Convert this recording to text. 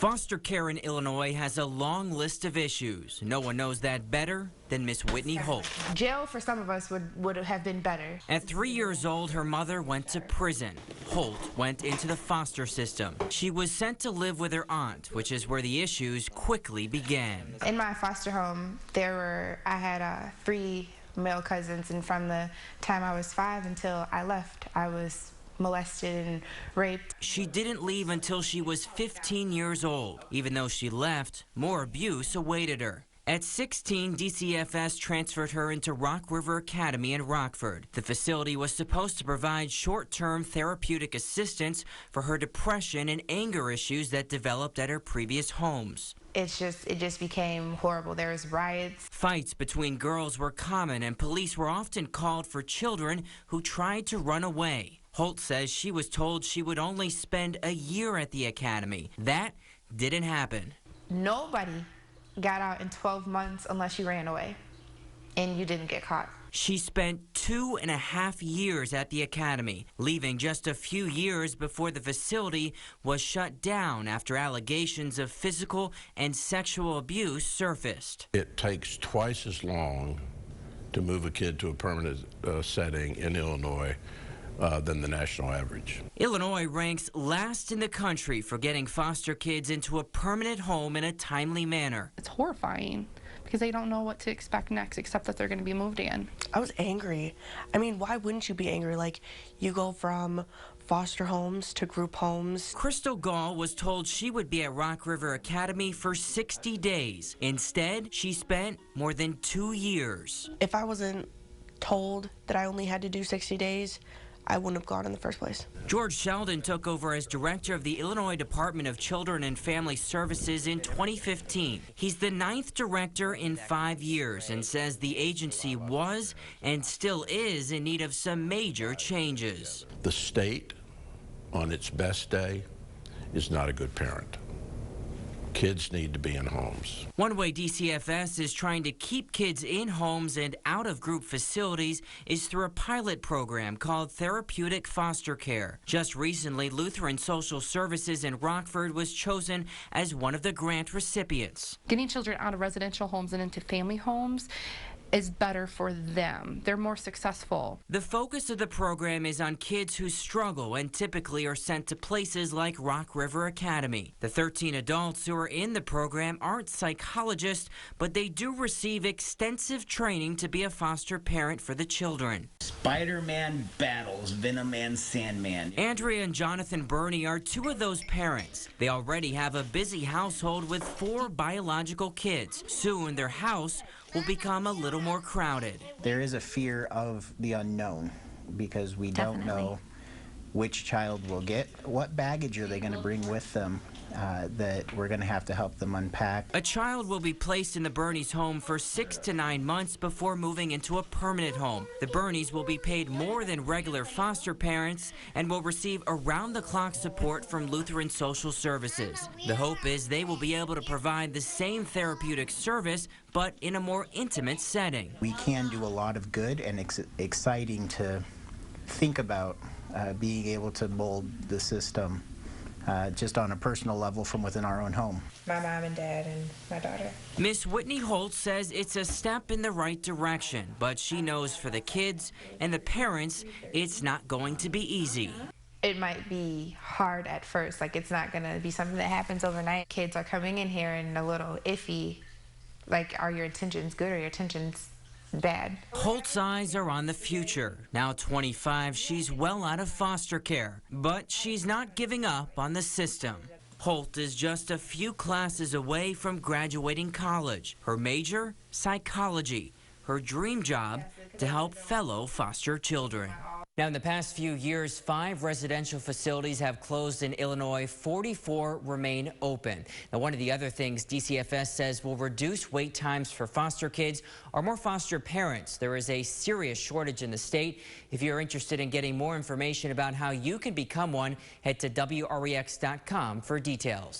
Foster care in Illinois has a long list of issues. No one knows that better than Miss Whitney Holt. Jail for some of us would have been better. At 3 years old, her mother went to prison. Holt went into the foster system. She was sent to live with her aunt, which is where the issues quickly began. In my foster home, I had 3 male cousins, and from the time I was 5 until I left, I was molested and raped. She didn't leave until she was 15 years old. Even though she left, more abuse awaited her. At 16, DCFS transferred her into Rock River Academy in Rockford. The facility was supposed to provide short-term therapeutic assistance for her depression and anger issues that developed at her previous homes. It just became horrible. There was riots. Fights between girls were common, and police were often called for children who tried to run away. Holt says she was told she would only spend a year at the academy. That didn't happen. Nobody got out in 12 months unless you ran away and you didn't get caught. She spent 2.5 years at the academy, leaving just a few years before the facility was shut down after allegations of physical and sexual abuse surfaced. It takes twice as long to move a kid to a permanent setting in Illinois than the national average. Illinois ranks last in the country for getting foster kids into a permanent home in a timely manner. It's horrifying because they don't know what to expect next except that they're going to be moved in. I was angry. I mean, why wouldn't you be angry? Like, you go from foster homes to group homes. Crystal Gall was told she would be at Rock River Academy for 60 days. Instead, she spent more than 2 years. If I wasn't told that I only had to do 60 days, I wouldn't have gone in the first place. George Sheldon took over as director of the Illinois Department of Children and Family Services in 2015. He's the 9th director in 5 years and says the agency was and still is in need of some major changes. The state, on its best day, is not a good parent. Kids need to be in homes. One way DCFS is trying to keep kids in homes and out of group facilities is through a pilot program called Therapeutic Foster Care. Just recently, Lutheran Social Services in Rockford was chosen as one of the grant recipients. Getting children out of residential homes and into family homes is better for them. They're more successful. The focus of the program is on kids who struggle and typically are sent to places like Rock River Academy. The 13 adults who are in the program aren't psychologists, but they do receive extensive training to be a foster parent for the children. Spider-Man battles Venom and Sandman. Andrea and Jonathan Burney are 2 of those parents. They already have a busy household with 4 biological kids. Soon their house will become a little more crowded. There is a fear of the unknown because we don't know which child will get. What baggage are they going to bring with them that we're going to have to help them unpack? A child will be placed in the Burneys home for 6 to 9 months before moving into a permanent home. The Burneys will be paid more than regular foster parents and will receive around-the-clock support from Lutheran Social Services. The hope is they will be able to provide the same therapeutic service, but in a more intimate setting. We can do a lot of good, and exciting to think about being able to mold the system just on a personal level from within our own home. My mom and dad and my daughter. Miss Whitney Holt says it's a step in the right direction, but she knows for the kids and the parents, it's not going to be easy. It might be hard at first, like it's not gonna be something that happens overnight. Kids are coming in here and a little iffy, like are your intentions good or your intentions bad? Holt's eyes are on the future. Now 25, she's well out of foster care, but she's not giving up on the system. Holt is just a few classes away from graduating college. Her major, psychology. Her dream job, to help fellow foster children. Now, in the past few years, 5 residential facilities have closed in Illinois. 44 remain open. Now, one of the other things DCFS says will reduce wait times for foster kids are more foster parents. There is a serious shortage in the state. If you're interested in getting more information about how you can become one, head to WREX.com for details.